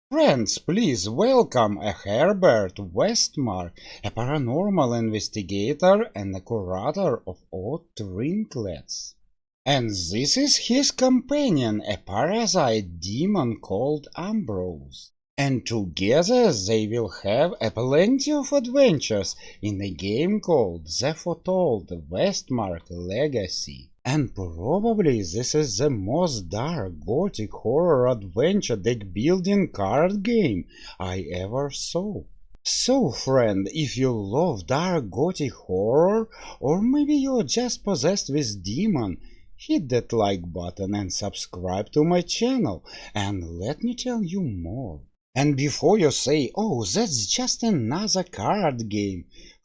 Friends, please welcome a Herbert Westmark, a paranormal investigator and a curator of odd trinkets. And this is his companion, a parasite demon called Ambrose. And together they will have a plenty of adventures in a game called the Foretold Westmark Legacy. And probably this is the most dark gothic horror adventure deck building card game I ever saw. So friend, if you love dark gothic horror, or maybe you're just possessed with demon, hit that like button and subscribe to my channel, and let me tell you more. And before you say, oh, that's just another card game,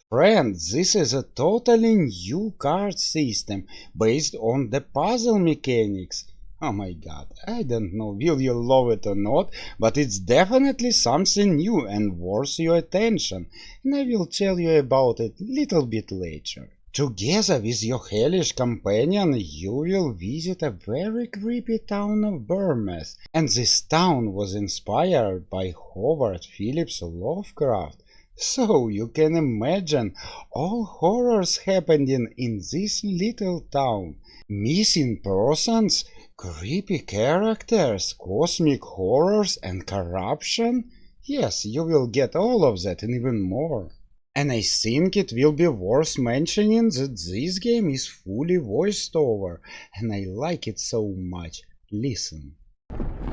friend, this is a totally new card system based on the puzzle mechanics. Oh my god, I don't know will you love it or not, but it's definitely something new and worth your attention, and I will tell you about it little bit later. Together with your hellish companion, you will visit a very creepy town of Bournemouth, and this town was inspired by Howard Phillips Lovecraft. So you can imagine all horrors happening in this little town. Missing persons, creepy characters, cosmic horrors and corruption. Yes, you will get all of that and even more. And I think it will be worth mentioning that this game is fully voiced over, and I like it so much. Listen.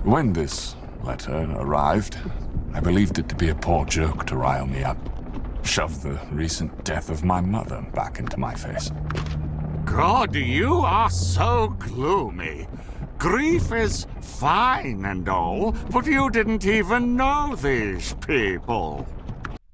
When this letter arrived, I believed it to be a poor joke to rile me up. Shove the recent death of my mother back into my face. God, you are so gloomy. Grief is fine and all, but you didn't even know these people.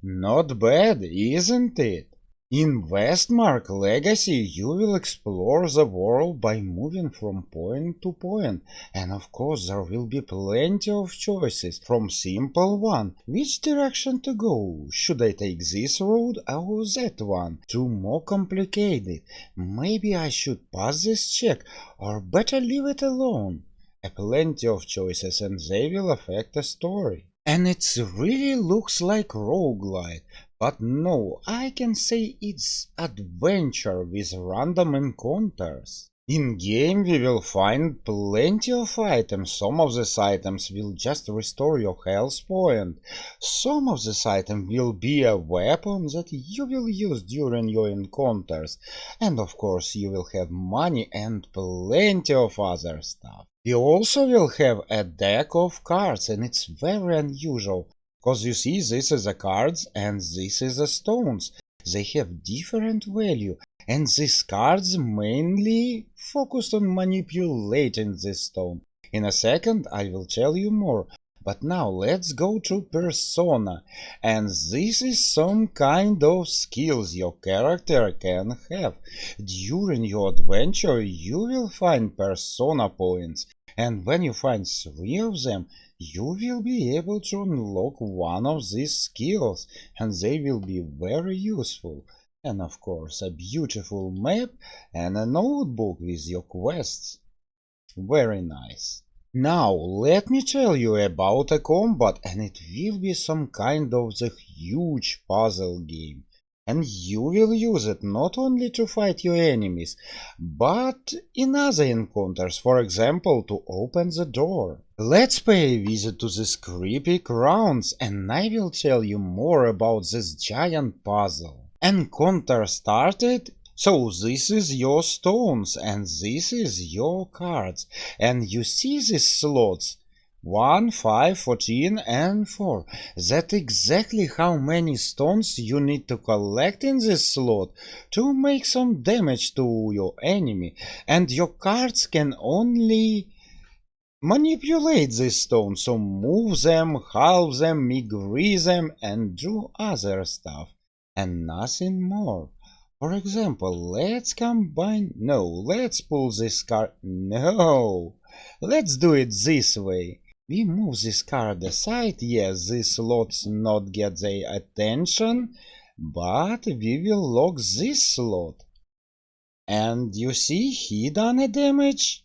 Not bad, isn't it? In Westmark Legacy you will explore the world by moving from point to point, and of course there will be plenty of choices, from simple one, which direction to go, should I take this road or that one, to more complicated, maybe I should pass this check, or better leave it alone. A plenty of choices and they will affect the story. And it really looks like roguelite, but no, I can say it's adventure with random encounters. In game we will find plenty of items. Some of these items will just restore your health point. Some of these items will be a weapon that you will use during your encounters. And of course you will have money and plenty of other stuff. You also will have a deck of cards, and it's very unusual. Cause you see, this is the cards and this is the stones. They have different value, and these cards mainly focused on manipulating this stone. In a second I will tell you more, but now let's go to persona, and this is some kind of skills your character can have. During your adventure you will find persona points, and when you find 3 of them, you will be able to unlock one of these skills, and they will be very useful. And of course a beautiful map and a notebook with your quests. Very nice. Now let me tell you about a combat, and it will be some kind of the huge puzzle game. And you will use it not only to fight your enemies, but in other encounters, for example, to open the door. Let's pay a visit to these creepy grounds, and I will tell you more about this giant puzzle. Encounter started. So this is your stones, and this is your cards, and you see these slots. 1, 5, 14 and 4. That's exactly how many stones you need to collect in this slot to make some damage to your enemy, and your cards can only manipulate these stones, so move them, halve them, migrate them, and do other stuff, and nothing more. For example, let's let's pull this card, let's do it this way. We move this card aside, yes, these slots not get their attention, but we will lock this slot. And you see, he done a damage.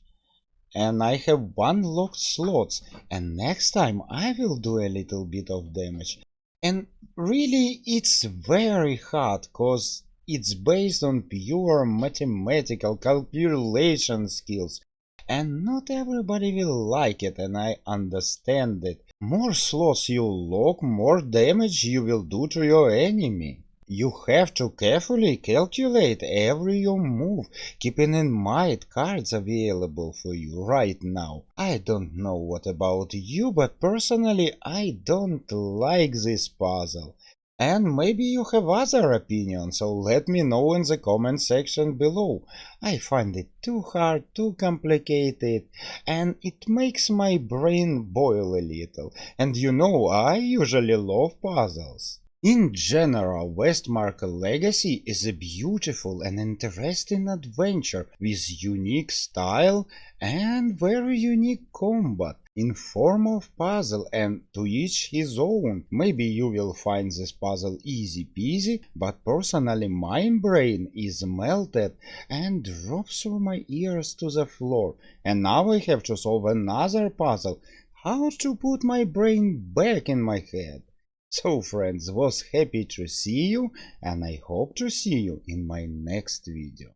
and I have 1 locked slots, and next time I will do a little bit of damage. And really it's very hard, cause it's based on pure mathematical calculation skills, and not everybody will like it, and I understand it. More slots you lock, more damage you will do to your enemy. You have to carefully calculate every your move, keeping in mind cards available for you right now. I don't know what about you, but personally I don't like this puzzle. And maybe you have other opinions, so let me know in the comment section below. I find it too hard, too complicated, and it makes my brain boil a little. And you know, I usually love puzzles. In general, Westmark Legacy is a beautiful and interesting adventure with unique style and very unique combat in form of puzzle, and to each his own. Maybe you will find this puzzle easy peasy, but personally my brain is melted and drops through my ears to the floor, and now I have to solve another puzzle, how to put my brain back in my head. So friends, was happy to see you, and I hope to see you in my next video.